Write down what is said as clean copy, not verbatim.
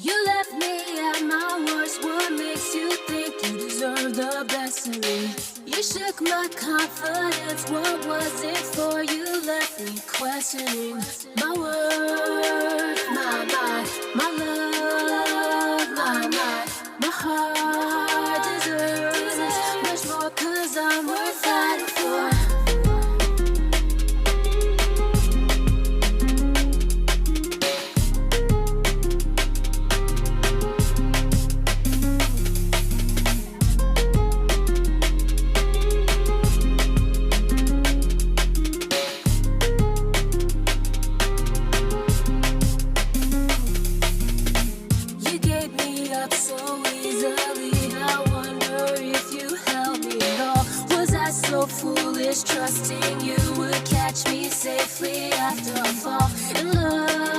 You left me at my worst. What makes you think you deserve the best of me? You shook my confidence. What was it for? You left me questioning my worth, my love, my heart deserves much more, 'cause I'm worth fighting for. So foolish, trusting you would catch me safely after I fall in love.